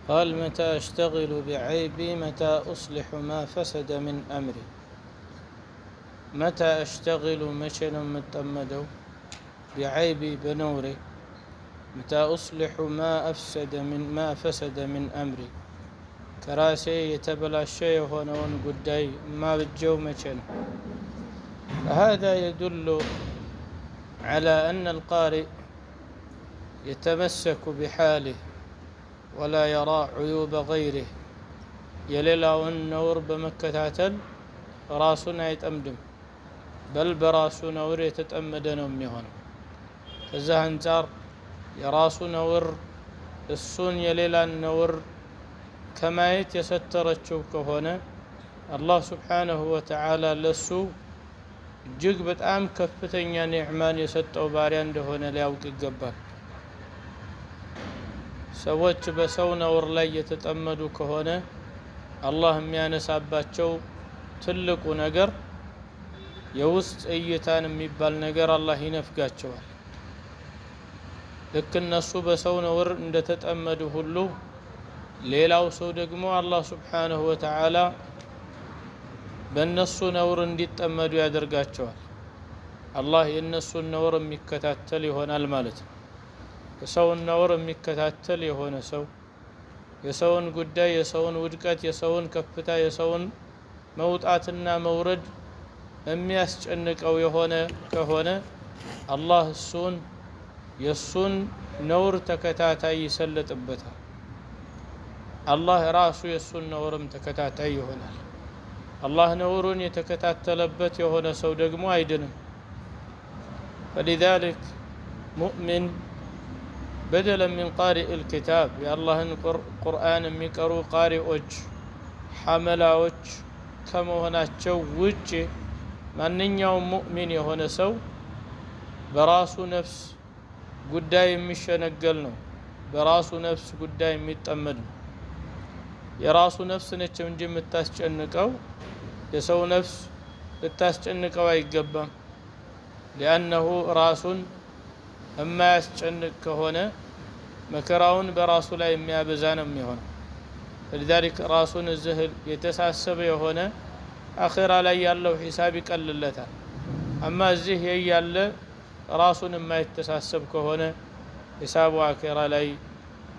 قال متى أشتغل بعيبي متى أصلح ما فسد من أمري. متى أشتغل مشن متمدو بعيبي بنوري متى أصلح ما فسد من أمري. كراسي يتبلى الشيء هنا قداي ما بتجو مشن. فهذا يدل على أن القارئ يتمسك بحاله ولا يرى عيوب غيره. يليلاو النور بمكتاتل راسنا يتأمدم بل براسو نور يتتأمدنهم يهون. فزه انتار يراسو نور السون يليلا النور كما يتسترچو كهونه الله سبحانه وتعالى لسو እጅግ በጣም ከፍተኛ ኒዕማን የሰጠው ባሪያ እንደሆነ ሊያውቅ ይገባል። ሰዎች በሰው ነውር ላይ የተጠመዱ ከሆነ አላህ የሚያነሳባቸው ትልቁ ነገር የውስጥ እይታን የሚባል ነገር አላህ ይነፍጋቸዋል። ልክ እነሱ በሰው ነውር እንደተጠመዱ ሁሉ ሌላው ሰው ደግሞ አላህ ሱብሓነሁ ወተዓላ በእነሱ ነውር እንዲጠመዱ ያደርጋቸዋል። አላህ የእነሱን ነውር የሚከታተል ይሆናል ማለት ነው። የሰውን ነውር የሚከታተል የሆነ ሰው የሰውን ጉዳይ፣ የሰውን ውድቀት፣ የሰውን ከፍታ፣ የሰውን መውጣትና መውረድ የሚያስጨንቀው የሆነ ከሆነ አላህ የሱን ነውር ተከታታይ ይሰለጥበታል። አላህ ራሱ የሱን ነውርም ተከታታይ ይሆናል። አላህ ነውሩን የተከታተለበት የሆነ ሰው ደግሞ አይድንም። فلذلك مؤمن بدلا من قارئ الكتاب يا الله قرآن የሚቀሩ ቃሪዎች ሐመላዎች ከመሆናቸው ውጪ ማንኛውም ሙእሚን የሆነ ሰው በራሱ ነፍስ ጉዳይ የሚሸነገል ነው። በራሱ ነፍስ ጉዳይ የሚጠመድ ነው። የራሱ ነፍስ ነች እንጂ የምታስጨንቀው የሰው ነፍስ ልታስጨንቀው አይገባም። لأنه ራሱን የማያስጨንቅ ከሆነ መከራውን በራሱ ላይ የሚያበዛ ነው የሚሆነው። لذلك ራሱን እዚህ የተሳሰበ የሆነ አኺራ ላይ ያለው ሂሳብ ይቀልለታል። አማ እዚህ ያለ ራሱን የማይተሳሰብ ከሆነ ሂሳቡ አኺራ ላይ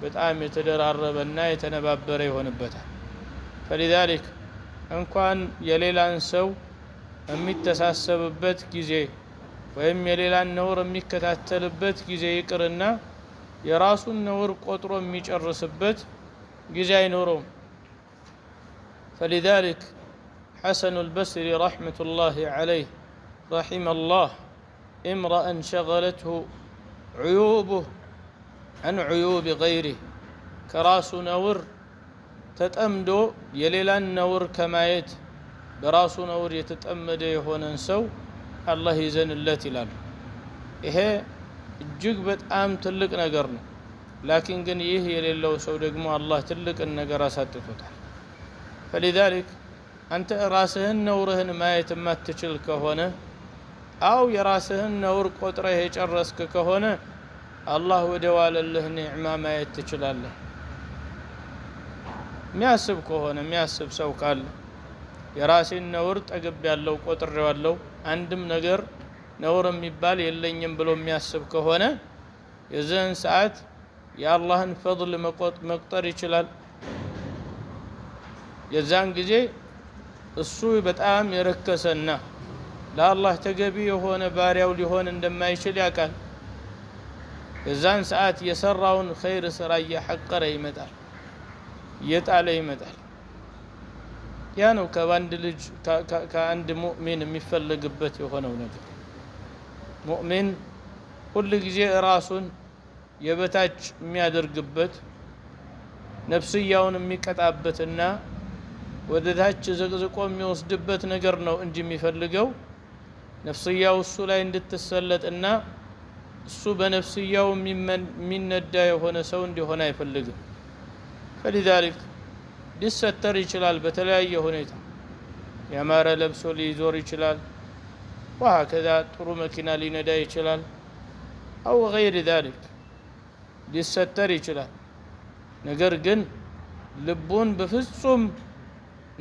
በጣም የተደራረበና የተነባበረ ይሆንበታል። فلذلك እንኳን የሌላን ሰው የሚተሳሰብበት ጊዜ ወይም የሌላን ነውር የሚከታተልበት ጊዜ ይቅርና የራሱን ነውር ቆጥሮ የሚጨርስበት ጊዜ አይኖረውም። فلذلك حسن البصري رحمة الله عليه رحم الله امرأ شغلته عيوبه عن عيوب غيره. كراس نور تتأمدو يليلان نور كمايت براس نور يتتأمد يهونن سو الله يزن اللاتي لال إيه እጅግ በጣም ትልቅ ነገር ነው። ላኪን ግን ይህ የሌለው ሰው ደግሞ አላህ ትልቅ ነገር አሳጥቶታል። فلذلك አንተ ራስህን ነውርህን ማየት የማትችል ከሆነ አው የራስህን ነውር ቆጥረህ የጨረስክ ከሆነ አላህ ወደ ዋለልህ ኒዕማ ማየት ትችላለህ። የሚያስብ ከሆነ የሚያስብ ሰው ካለ የራሴን ነውር ጠግብ ያለው ቆጥሬዋለሁ አንድም ነገር ነውር የሚባል የለኝም ብሎ የሚያስብ ከሆነ የዘን ሰዓት የአላህን ፈضል መቁጠር ይችላል። የዛን ጊዜ እሱ በጣም የረከሰና ለአላህ ተገቢ የሆነ ባሪያው ሊሆን እንደማይችል ያውቃል። የዛን ሰዓት የሰራውን ኸይር ስራ እያሐቀረ ይመጣል፣ እየጣለ ይመጣል። ያ ነው ከአንድ ሙእሚን የሚፈልግበት የሆነው ነገር። ሙእሚን ሁሉ ጊዜ ራሱን የበታች የሚያደርግበት ነፍስያውን የሚቀጣበትና ወደታች ዘቅዝቆ የሚወስድበት ነገር ነው እንጂ የሚፈልገው ነፍስያው እሱ ላይ እንድትሰለጥና እሱ በነፍስያው የሚነዳ የሆነ ሰው እንዲሆን አይፈልግም። فلذلك ሊሰተር ይችላል በተለያየ ሁኔታ ያማረ ለብሶ ሊዞር ይችላል። وهكذا ጥሩ መኪና ሊነዳ ይችላል። أو غير ذلك ሊሰተር ይችላል። ነገር ግን ልቡን በፍጹም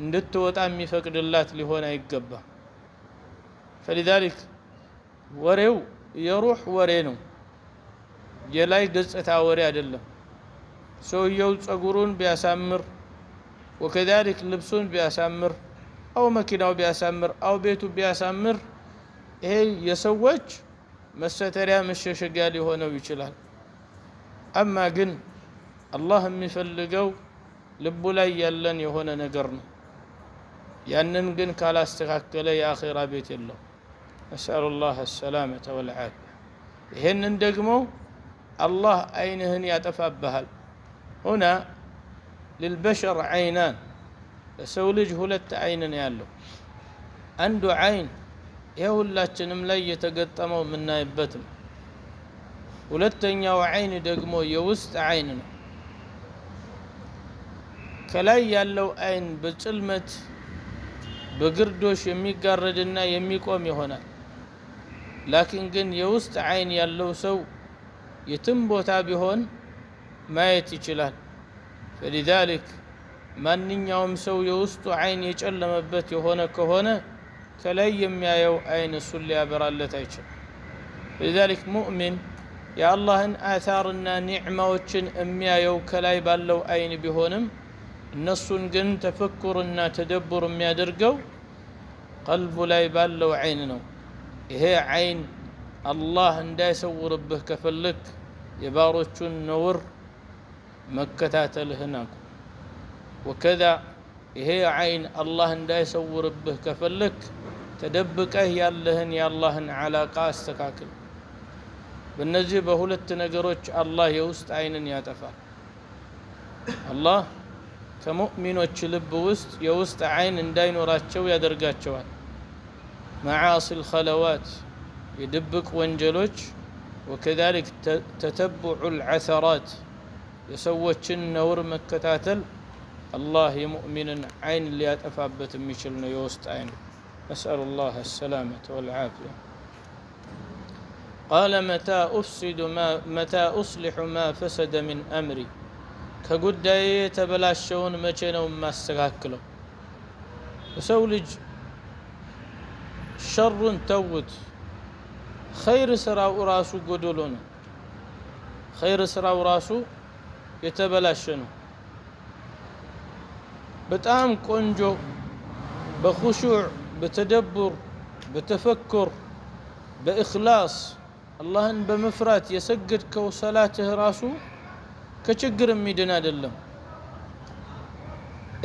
እንድትወጣ የሚፈቅድላት ሊሆን አይገባም فلذلك ወሬው የሩህ ወሬ ነው የላይ ገጽታ ወሬ አይደለም ሰውየው ጸጉሩን ቢያሳምር وكذلك ልብሱን ቢያሳምር አው መኪናው ቢያሳምር አው ቤቱ ቢያሳምር ይሄ የሰዎች መሰተሪያ መሸሸጊያ ሊሆነው ይችላል አማ ግን አላህ የሚፈልገው ልቡ ላይ ያለን የሆነ ነገር ነው ያንን ግን ካላስተካከለ የአኺራ ቤት የለው نسأل الله السلامة والعافية ይሄንን ደግሞ አላህ አይንህን ያጠፋብሃል هنا للبشر عينان ለሰው ልጅ ሁለት አይን ነው ያለው አንዱ አይን የሁላችንም ላይ የተገጠመው ምናይበት ነው ሁለተኛው አይን ደግሞ የውስጥ አይን ነው ከላይ ያለው አይን በጽልመት በግርዶሽ የሚጋረድና የሚቆም ይሆናል ላኪን ግን የውስጥ አይን ያለው ሰው የትም ቦታ ቢሆን ማየት ይችላል فلذلك ማንኛውም ሰው የውስጡ አይን የጨለመበት የሆነ ከሆነ ከላይ የሚያየው አይን እሱን ሊያበራለት አይችልም لذلك ሙእሚን የአላህን አታርና ኒዕማዎችን የሚያየው ከላይ ባለው አይን ቢሆንም እነሱን ግን ተፈኩርና ተደቡር የሚያደርገው ቀልቡ ላይ ባለው አይን ነው ይሄ አይን አላህ እንዳይሰውርብህ ከፈለክ የባሮቹን ነውር መከታተልህን አቁም وكذا ይሄ አይን አላህ እንዳይሰውርብህ ከፈለክ ተደብቀህ ያለህን የአላህን አላቃ አስተካክል በእነዚህ በሁለት ነገሮች አላህ የውስጥ አይንን ያጠፋል አላህ ከሙእሚኖች ልብ ውስጥ የውስጥ አይን እንዳይኖራቸው ያደርጋቸዋል معاصي الخلوات يدبك ወንጀሎች وكذلك تتبع العثرات የሰዎችን ነውር መከታተል الله يمؤمن عين اللي يتفابت የሚችል ነው የውስጥ አይን نسأل الله السلامة والعافية قال متى أصلح ما فسد من أمري ከጉዳዬ የተበላሸውን መቼ ነው ማስተካከለው ሰው ልጅ ሸሩን ተውት ኸይር ስራው ራሱ ጎደሎ ነው ኸይር ስራው ራሱ የተበላሸ ነው በጣም ቆንጆ በኹሹዕ በተደቡር በተፈኩር በእኽላስ አላህን በመፍራት የሰገድከው ሰላትህ ራሱ ከችግር የሚድን አይደለም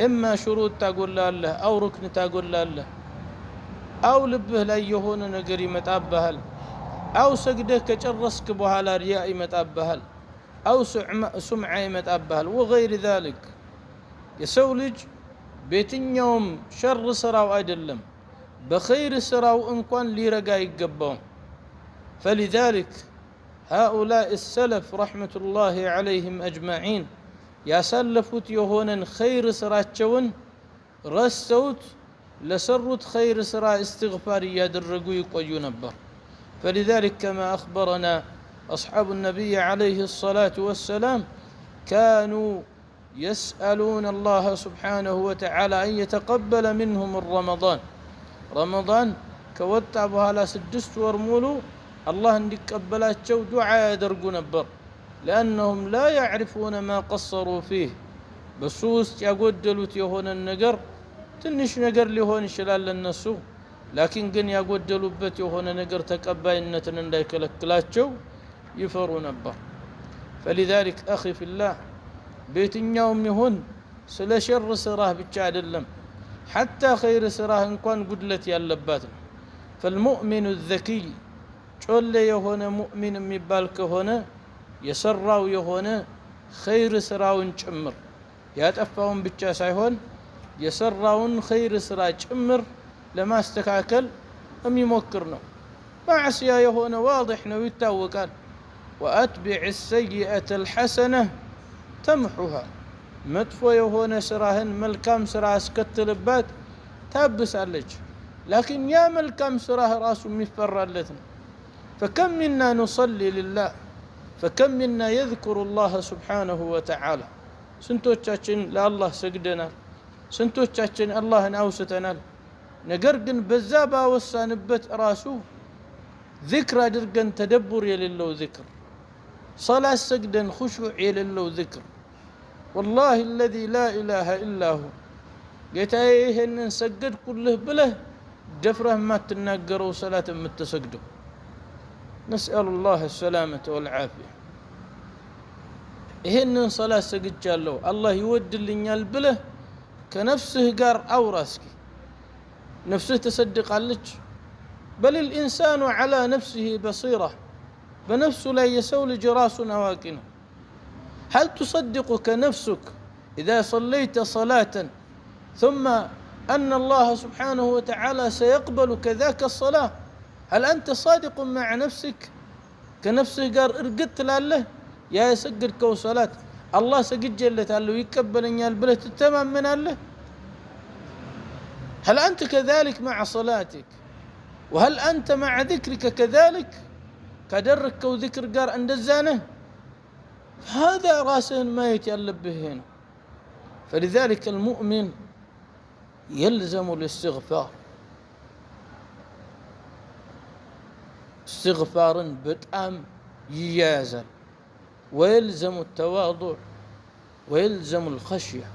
እማ ሽሩጥ ታጎላለህ አው ሩክን ታጎላለህ አው ልብህ ላይ የሆነ ነገር ይመጣብሃል አው ሰግደህ ከጨረስክ በኋላ ሪያ ይመጣብሃል አው ሱምዓ ይመጣብሃል وغير ذلك የሰው ልጅ በየትኛውም ሸር ስራው አይደለም በኸይር ስራው እንኳን ሊረጋ ይገባው فلذلك هؤلاء السلف رحمة الله عليهم أجمعين يسلفوت يهونن خير سراتشون رستوت لسرت خير سرا استغفار يدرقوا يقويوا نبر فلذلك كما أخبرنا أصحاب النبي عليه الصلاة والسلام كانوا يسألون الله سبحانه وتعالى أن يتقبل منهم رمضان كوتع بها لا سدست ورمولو الله እንዲቀበላቸው ዱዓ ያደርጉ ነበር لانهم لا يعرفون ما قصروا فيه በሱስ ያጎደሉት የሆነ ነገር ትንሽ ነገር ሊሆን ይችላል ለነሱ ላኪን ግን ያጎደሉበት የሆነ ነገር ተቀባይነትን እንዳይከለክላቸው ይፈሩ ነበር فلذلك اخي في الله በየትኛውም ይሁን ስለ ሸር ስራህ ብቻ አይደለም حتى خير ስራህ እንኳን ጉድለት ያለባት ነው فالمؤمن الذكي ጮሌ የሆነ ሙእሚን የሚባል ከሆነ የሰራው የሆነ ኸይር ስራውን ጭምር ያጠፋውን ብቻ ሳይሆን የሰራውን ኸይር ስራ ጭምር ለማስተካከል የሚሞክር ነው ማዕሲያ የሆነ واضح ነው ይታወቃል واتبع السيئة الحسنة تمحها መጥፎ የሆነ ስራህን መልካም ስራ አስከትልባት ታብሳለች لكن يا መልካም ስራህ ራሱ የሚፈራለት ነው فكم منا نصلي لله فكم منا يذكر الله سبحانه وتعالى ስንቶቻችን ለአላህ ሰግደናል ስንቶቻችን አላህን አውስተናል ነገር ግን በዛ ባወሳንበት ራሱ ذكر አድርገን ተደቡር የሌለው ذكر صلاة سجدن خشوع የሌለው ذكر والله الذي لا إله إلا هو ጌታዬ ይሄንን ሰገድኩልህ ብለህ ደፍረህ ማትናገረው ሰላት የምትሰግደው نسأل الله السلامة والعافية ይሄንን ሰላት ሰግጃለሁ አላህ ይወድልኛል ብለህ ከነፍስህ ጋር አውራስኪ ነፍስህ ተሰድቃለች بل الإنسان على نفسه بصيرة بنفسه لا يسول جراسنا أواكنه هل تصدقك نفسك إذا صليت صلاة ثم أن الله سبحانه وتعالى سيقبل كذاك الصلاة هل أنت صادق مع نفسك كنفسه قال ارقدت لله يا يسجد كو صلاة الله سجد جلت له يقبل ان البلد التمام من الله هل أنت كذلك مع صلاتك وهل أنت مع ذكرك كذلك كدرك كو ذكر قار عند الزانة هذا راسه ما يتألب به هنا فلذلك المؤمن يلزم الاستغفار استغفارا بتأم ييازا ويلزم التواضع ويلزم الخشية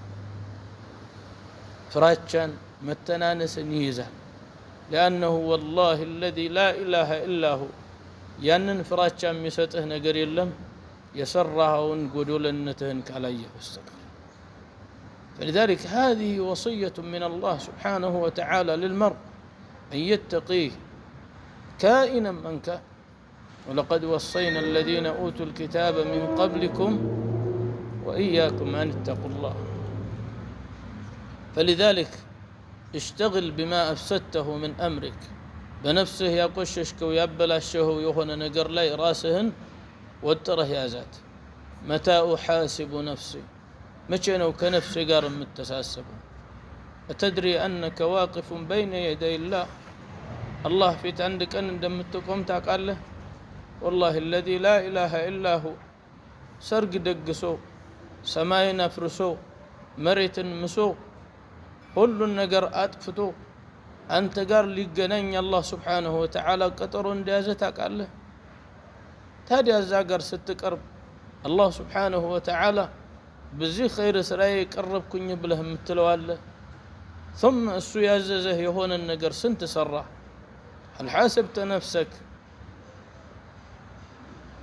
فراتشان متنانس نيزا لأنه والله الذي لا إله إلا هو يانن فراتشان ميسته نقر يلم يسرها ونقول النتهن كاليه فاستغفر فلذلك هذه وصية من الله سبحانه وتعالى للمرء أن يتقيه كائنا من كان ولقد وصينا الذين أوتوا الكتاب من قبلكم وإياكم أن اتقوا الله فلذلك اشتغل بما أفسدته من أمرك بنفسه يقششك ويبلشه ويهون نقر لي راسهن واتره يا ذات متى أحاسب نفسي مشينو كنفسي قار متساسب أتدري أنك واقف بين يدي الله الله في عندك أن دمتكم تقال له والله الذي لا إله إلا هو سرق دقسو سماينا فرسو مريت مسو كل النقر أطفتو أنت قال لقنين الله سبحانه وتعالى قطرون دازتك الله تادي الزاقر ستقرب الله سبحانه وتعالى بزي خير سراي قرب كن يبله متلواله ثم السو يعززه يهون النقر سنت سرع هل حاسبت نفسك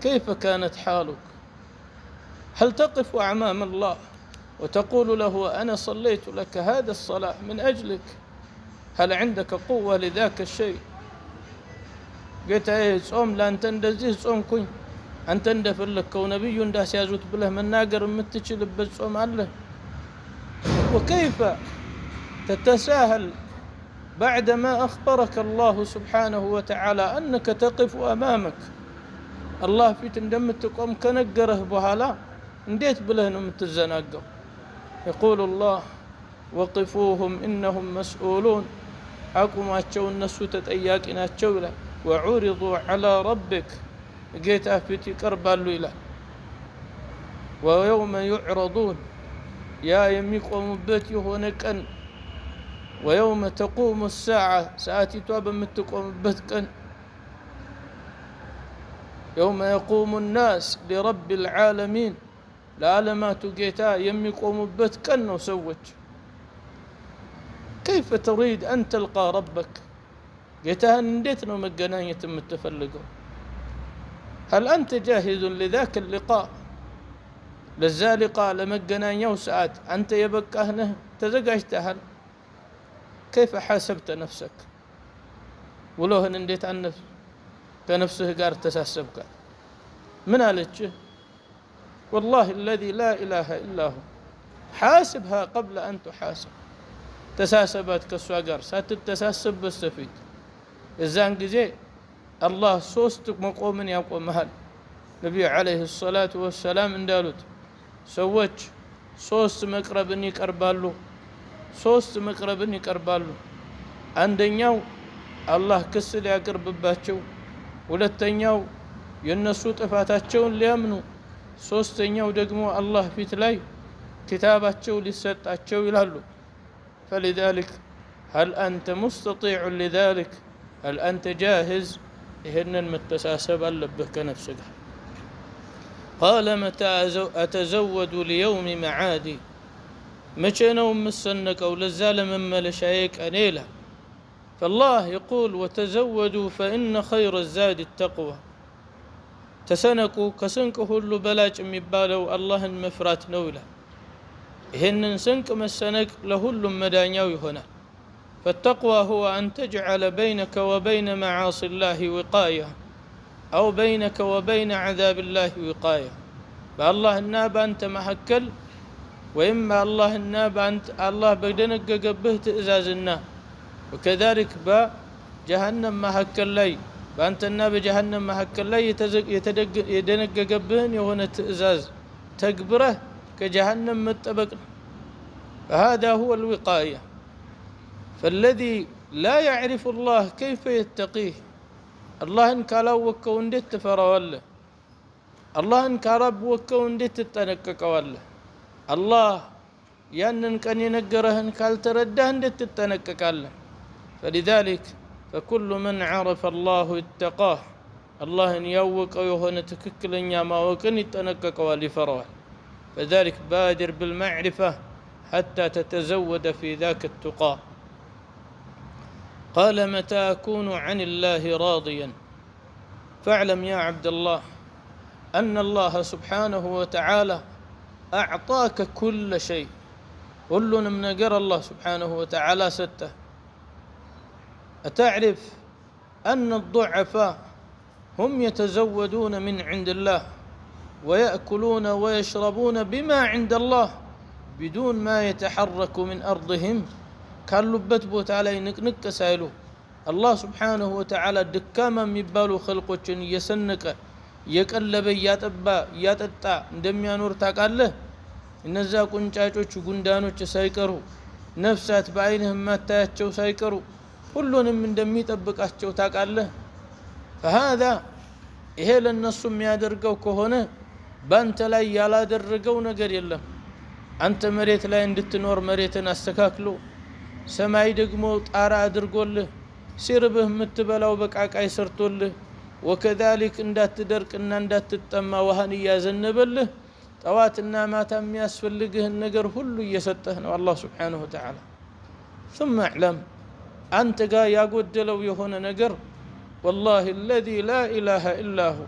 كيف كانت حالك هل تقف أمام الله وتقول له أنا صليت لك هذا الصلاة من أجلك هل عندك قوة لذاك الشيء قلت ايه صوم لا انت اندزيه صوم كن انت اندفر لك ونبي انداس يازوت بله من ناقر متشل بالصوم الله وكيف تتساهل بعدما أخبرك الله سبحانه وتعالى أنك تقف أمامك الله في تندمتكم كنقره بهالا انديت بلهن متزناقو يقول الله وقفوهم إنهم مسؤولون أقوم أتشو النسو تتأياكنا أتشولا وعرضوا على ربك جيت أفتي كربالو إلى ويوم يعرضون يا يميقوم بيت يهونكن ويوم تقوم الساعة سآتي توابا متقوم بيتكن يوم يقوم الناس لرب العالمين العالمات جيتا يميقوم بيتكن وسوج كيف تريد أن تلقى ربك جيتا نديتنا مجانية متفلقوا هل أنت جاهز لذاك اللقاء للزالقاء لمجانية وساعات أنت يبقى هنا تزقجتها كيف حاسبت نفسك ولو هنديت عن نفسه كنفسه قار تساسبك من قالتش والله الذي لا إله إلا هو حاسبها قبل أن تحاسب تساسبت كسواقر ساتتساسب بالسفيد الزان جزي الله سوستك مقوم يقوم مهل نبي عليه الصلاة والسلام اندالوت سوتش سوست مقربن يقربالو ሶስት መቅረብን ይቀርባሉ አንደኛው አላህ ክስ ሊያቀርብባቸው ሁለተኛው የነሱ ጥፋታቸውን ሊያምኑ ሶስተኛው ደግሞ አላህ ፊት ላይ كتاباتشو لساتاتشو يلالو فلذلك هل أنت مستطيع لذلك هل أنت جاهز إهن المتساسب اللبه كنفسك قال متى أتزود ليوم معادي مشينا ومسنك أو لزال من ملشايك أنيلا فالله يقول وتزودوا فإن خير الزاد التقوى تسنكوا كسنكه اللو بلاج مبالو الله المفرات نولا إهن سنك مسنك لهل مدانيو هنا فالتقوى هو أن تجعل بينك وبين معاصي الله وقاية أو بينك وبين عذاب الله وقاية بالله الناب أنت محكل وإما الله الناب أنت الله بدنك قبه تئزازنا وكذلك جهنم محكل لي بأنت الناب جهنم محكل لي يدنك قبهن يهون تئزاز تكبره كجهنم متبق فهذا هو الوقاية فالذي لا يعرف الله كيف يتقيه الله إن كالاو وكو اندت تفرى ولا الله إن كارب وكو اندت تتنكك ولا الله يانن كان ينقرهن كالترده اندت تتنكك ولا فلذلك فكل من عرف الله اتقاه الله إن يوك ويهون تككلن ياما وكن يتنكك ولا فرى فذلك بادر بالمعرفة حتى تتزود في ذاك التقى قال متى أكون عن الله راضيا فاعلم يا عبد الله أن الله سبحانه وتعالى أعطاك كل شيء كلنا من قرى الله سبحانه وتعالى ستة أتعرف أن الضعفاء هم يتزودون من عند الله ويأكلون ويشربون بما عند الله بدون ما يتحرك من أرضهم كان لبت بوت علي نك سايلو الله سبحانه وتعالى دكاما ميبالو خلقوچن يسنك يقلب ياتبا ياتطا እንደሚያኖር ታውቃለህ እነዛ ቁንጫጮች ጉንዳኖች ሳይቀሩ ነፍሳት በአይንህ ማታያቸው ሳይቀሩ ሁሉንም እንደሚጠብቃቸው ታውቃለህ فهذا ይሄ ለነሱ የሚያደርገው ከሆነ ባንተ ላይ ያላደረገው ነገር የለም አንተ መሬት ላይ እንድትኖር መሬትን አስተካክሎ ሰማይ ደግሞ ጣራ አድርጎልህ ሲርብህ የምትበላው በቃቃይ ሰርቶልህ وكذلك እንዳትደርቅና እንዳትጠማ ውሃን ያዘነበልህ ጠዋትና ማታ የሚያስፈልግህን ነገር ሁሉ እየሰጠህ ነው አላህ Subhanahu Wa Ta'ala ثم اعلم አንተ ጋር ያጎደለው የሆነ ነገር والله الذي لا إله إلا هو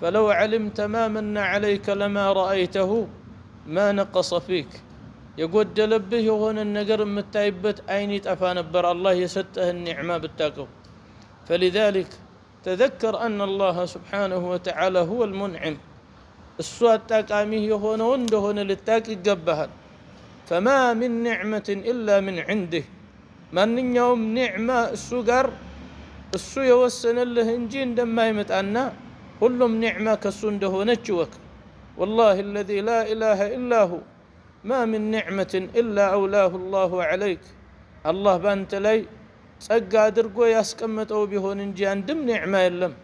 فلو علمت ما من عليك لما رأيته ما نقص فيك يقدلبه يهون النجر متايبت عيني طفا نبر الله يسته النعمه بتاقو فلذلك تذكر أن الله سبحانه وتعالى هو المنعم السوء تاقاميه يهون وندهون للتاق يقبها فما من نعمة إلا من عنده من يوم نعمة السوقر السوء يوسن الله انجين دما يمتعنا كلهم نعمة كسون دهون الجوك والله الذي لا إله إلا هو ما من نعمة إلا أولاه الله عليك الله بانت لي سقا درقو ياسكمتو بيهون انجي عندم نعمة يلم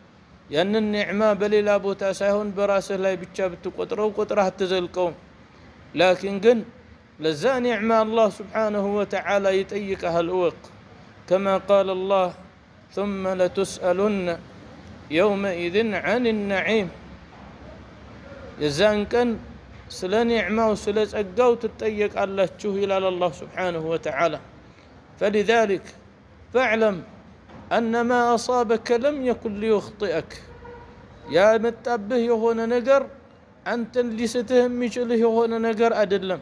ያን ኒዕማ በሌላ ቦታ ሳይሆን በራስህ ላይ ብቻ ብትቆጥረው ቆጥረህ ተዘልቀው ላኪን ግን ለዛ ኒዕማ አላህ Subhanahu Wa Ta'ala ይጠይቀሃል እወቅ كما قال الله ثم لتسألن يومئذ عن النعيم የዛን ቀን ስለ ኒዕማው ስለ ጸጋው ትጠየቃላችሁ ይላል አላህ Subhanahu Wa Ta'ala فلذلك فاعلم أن ما أصابك لم يكن ليخطئك يا متابه يهون نجر أنت اللي ستهم يشله يهون نجر أدلم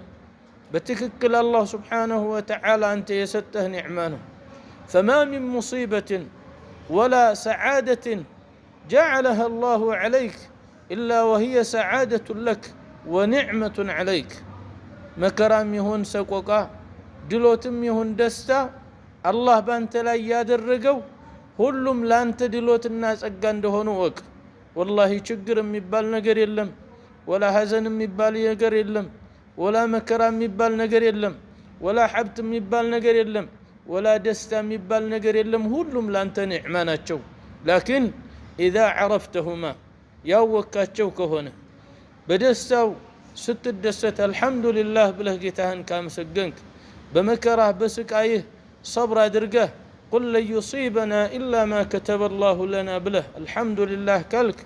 بتككل الله سبحانه وتعالى أنت يسته نعمانه فما من مصيبة ولا سعادة جعلها الله عليك إلا وهي سعادة لك ونعمة عليك مكرام يهون سقوقا دلوتم يهون دستا الله بانت لا يادرقو ሁሉም ላንተ ድሎትና ጸጋ እንደሆነ ወቅ والله ችግር የሚባል ነገር የለም ወላ ሐዘን የሚባል ነገር የለም ወላ መከራ የሚባል ነገር የለም ወላ ሀብት የሚባል ነገር የለም ወላ ደስታ የሚባል ነገር የለም ሁሉም ላንተ ኒዕማ ናቸው لكن اذا عرفتهما ያወቃቸው ከሆነ በደስታው ستدست الحمد لله بله جيتهن كامسجنك بمكره بسكايه صبر درجه قل لن يصيبنا إلا ما كتب الله لنا بله الحمد لله كلك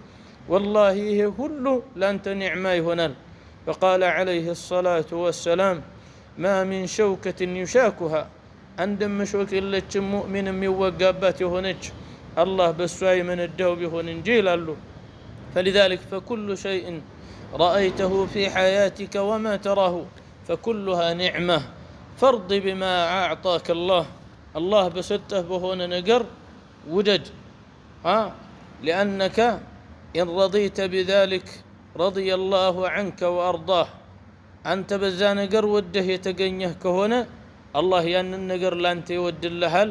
والله كله لانت نعماي هنال. فقال عليه الصلاة والسلام ما من شوكة يشاكها عندما مشوك إلا مؤمن من وقابات هنج الله بسواي من الدوب هننجيل له. فلذلك فكل شيء رأيته في حياتك وما تراه فكلها نعمة فارض بما أعطاك الله بسته بهون نقر ودد لأنك إن رضيت بذلك رضي الله عنك وأرضاه. أنت بزان نقر وده يتقنيه كهنا الله ين النقر لانت يود اللهل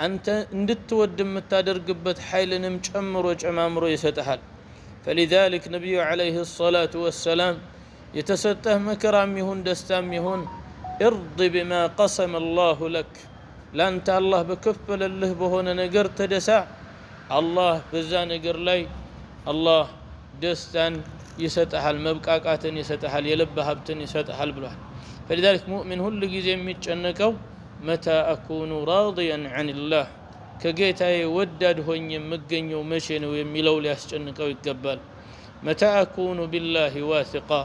أنت اندت ود متادر قبت حيل نمج أمر وجمامر يستحل. فلذلك نبي عليه الصلاة والسلام يتسته مكرام يهون دستام يهون ارض بما قسم الله لك لانت الله بكفل الله بهون نقر تدسع الله بزان نقر لي الله دستان يستحل مبقاقاتن يستحل يلبهبتن يستحل بلوح. فلذلك مؤمن هل جزي ميتشنكو متى أكون راضيا عن الله كجيتاي وداد هوني مغنيو مشينو يميلو لياسچنكو يقبل. متى أكون بالله واثقا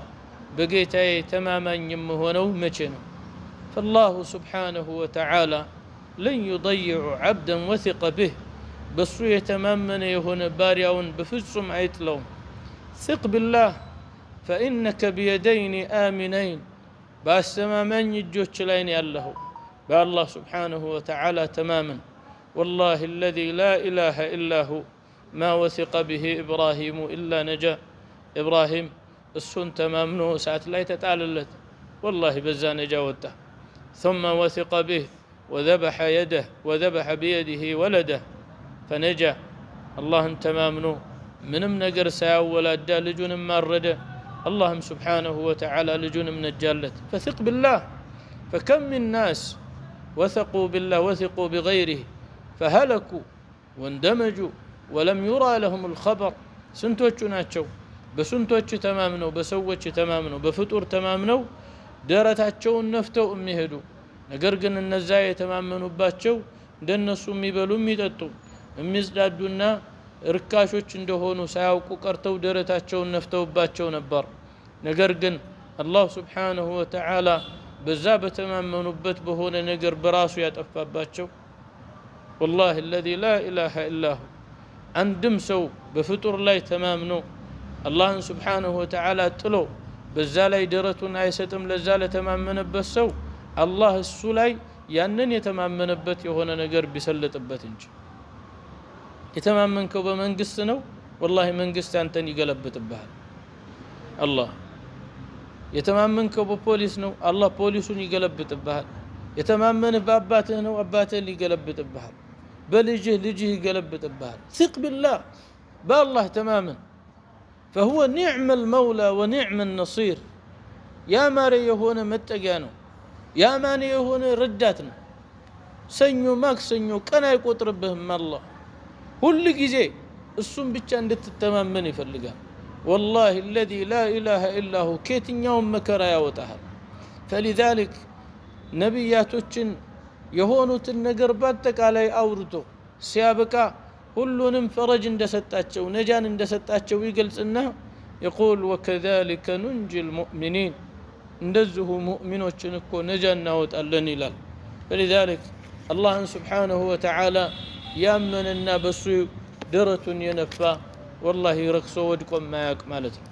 بجيتاي تماما يمهونو مشينو. فالله سبحانه وتعالى لن يضيع عبدا وثق به بصوية تماما يهون باريون بفصم عيتلو. ثق بالله فإنك بيدين آمنين باس تماما يجوش لين الله بالله سبحانه وتعالى تماما. والله الذي لا إله إلا هو ما وثق به إبراهيم إلا نجا. إبراهيم السن تمامنه ساعة لا يتتعللت والله بزا نجا وده. ثم وثق به وذبح يده وذبح بيده ولده فنجا. الله تمامنه من نقر ساو ولا دا لجون مارده اللهم سبحانه وتعالى لجون من الجالة. فثق بالله. فكم من ناس وثقوا بالله وثقوا بغيره فهلكوا واندمجوا ولم يرى لهم الخبر. سنتوچو ناتشو بسنتوچ تمامنو بسوچ تمامنو بفطور تمامنو دارتاچون نفتو اميهدو ነገር ግን እነዛ የተማመኑባቸው እንደነሱ የሚበሉ የሚጠጡ የሚዝዳዱና ርካሾች እንደሆኑ ሳያውቁ ቀርተው ደረታቸውን ነፍተውባቸው ነበር። ነገር ግን አላህ Subhanahu Wa Ta'ala በዛ በተማመኑበት በሆነ ነገር በራሱ ያጠፋባቸው والله الذي لا إله إلا هو عندم سو بفطور لا تمامن الله سبحانه وتعالى ጥሎ በዛ ላይ ደረቱን አይሰጥም ለዛ ለተማመነበት ሰው الله السلاي ያንን የተማመነበት የሆነ ነገር ቢሰለጥበት እንጂ የተማመንከው በመንግስት ነው والله መንግስት አንተን ይገለብጥብሃል። الله የተማመንከው በፖሊስ ነው الله ፖሊሱን ይገለብጥብሃል። የተማመንህ በአባትህ ነው አባትህን ይገለብጥብሃል። በልጅህ ልጅህ ይገለብጥብሃል። ثق بالله بالله تماما فهو نعم المولى ونعم النصير. يا ماري يهون متقيا ነው يا ماني يهون ردات ነው። ሰኞ ማክሰኞ ቀን አይቆጥርብህም الله ሁሉ ጊዜ እሱም ብቻ እንድትተማመን ይፈልጋል። والله الذي لا إله إلا هو ከየትኛውም መከራ ያወጣሃል። فلذلك ነብያቶችን የሆኑትን ነገር በአጠቃላይ አውርቶ ሲያበቃ ሁሉንም ፈረጅ እንደሰጣቸው ነጃን እንደሰጣቸው ይገልጽና يقول وكذلك ننجي المؤمنين እንደዚሁ ሙእሚኖችን እኮ ነጃ እናወጣለን ይላል። فلذلك الله سبحانه وتعالى ያመነና በሱ ደረቱን የነፋ والله ረክሶ ወድቆ ማያቅ ማለት ነው።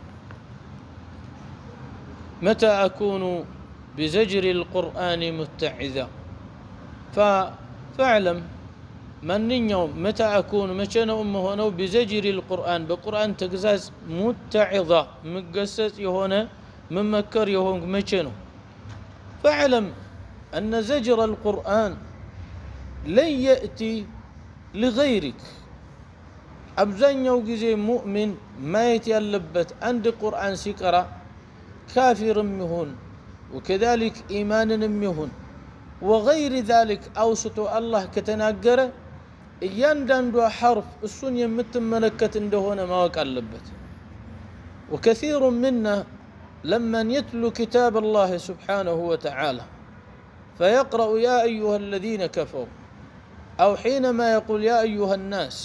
متى أكون بزجر القرآن متعذا فاعلم من يوم متى أكون مشنا هنا بزجر القرآن بقرآن تجزاز متعظا مقصص يهونا ممكر يهون مشنا. فاعلم أن زجر القرآن لن يأتي لغيرك. أبزنيو جزي مؤمن ما يتيلبت عند قرآن سكرة كافر مهون وكذلك إيمان مهون وغير ذلك أوسط الله كتناقر يندندو حرف السنة متملكة اندهون ما وقلبت. وكثير منا لما يتلو كتاب الله سبحانه وتعالى فيقرأ يا أيها الذين كفروا، أو حينما يقول يا أيها الناس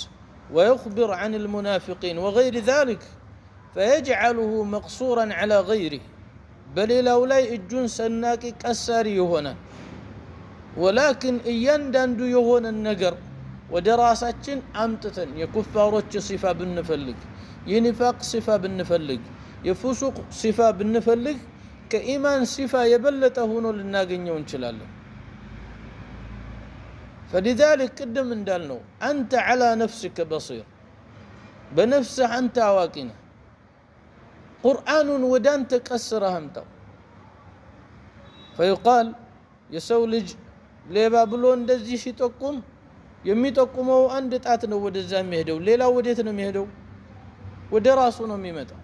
ويخبر عن المنافقين وغير ذلك، فيجعله مقصورا على غيره، بل لولاي الجنس الناكي كساري هنا. ولكن إيانداندو يهون النقر ودراساتين أمتتن يكفاروች صفة بالنفلق، ينفاق صفة بالنفلق، يفسق صفة بالنفلق، كإيمان صفة يبلت هونو للناقين ونشلالله. فلذلك قدم من دالنو أنت على نفسك بصير، بنفسه أنت واقنا قرآن ودان تكسر همتو. فيقال يسولج ليبا بلون دزي شي تقوم يمي تقومو عند طات ነው ወደዛ የሚሄደው ሌላ ወዴት ነው የሚሄደው ወደ ራሱ ነው የሚመጣው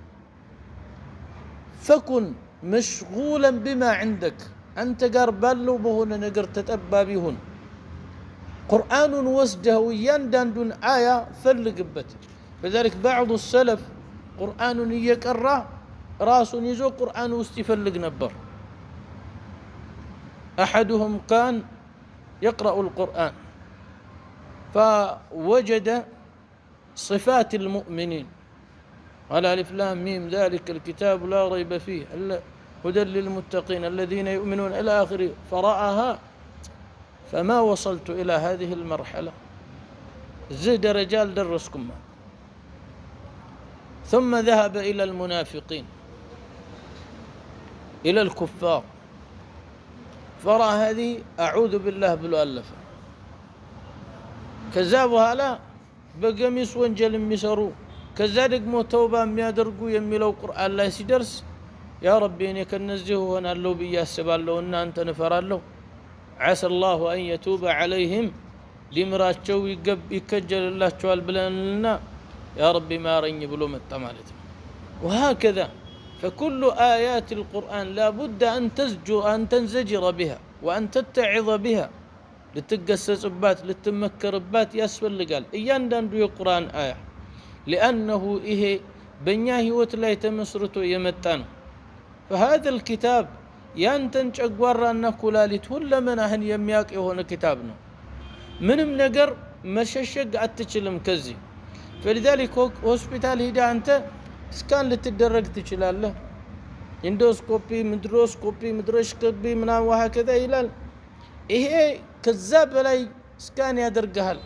فكن مشغولا بما عندك انت ጋር ባለው በሆነ ነገር ተጠባቢ ሁን قرآن وسده ويانداندون آية فلقبت فذلك بعض السلف قرآن يقرأ راس يزو قرآن وستفلق نبر أحدهم كان يقرأ القرآن فوجد صفات المؤمنين قال ألف لام ميم ذلك الكتاب لا ريب فيه هدى للمتقين الذين يؤمنون إلى آخره فرآها فما وصلت إلى هذه المرحلة زد رجال درسكم ثم ذهب إلى المنافقين إلى الكفار فرأى هذه أعوذ بالله بالألفة كذابها لا بقميص وانجل ميسرو كذلك مو توبة ميادرقو يميلو قرآن لا يسيدرس يا ربي إني كنزيه وانا اللو بياسبال لو إنا أنت نفرال له عسى الله أن يتوب عليهم لمراتشو يكجل الله شوال بلنا يا ربي ما رني بلو متمالتهم. وهكذا فكل آيات القرآن لا بد أن تنزجر بها وأن تتعظ بها لتقسس بات لتمكر بات يسفل قال إيان داندو القرآن آية لأنه إيه بنياه وتلا يتمسرته يمتان. فهذا الكتاب يانتنج أقوار أنك لالت ولا منهن يمياك هنا كتابنا منم نقر مششق أتشلم كزي. فلذلك هوسبيتال هيدا أنت سكان لتدرج تشلال له اندوسكوبي مدروسكوبي منا وهكذا إلى إيه كذاب لا سكان يدرجهل.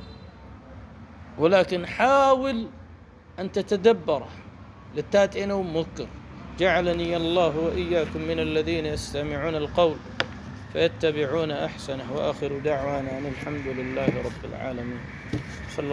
ولكن حاول أن تتدبر للتاتئين ومكر. جعلني الله وإياكم من الذين يستمعون القول فيتبعون أحسنه. وآخر دعوانا أن الحمد لله رب العالمين. صلى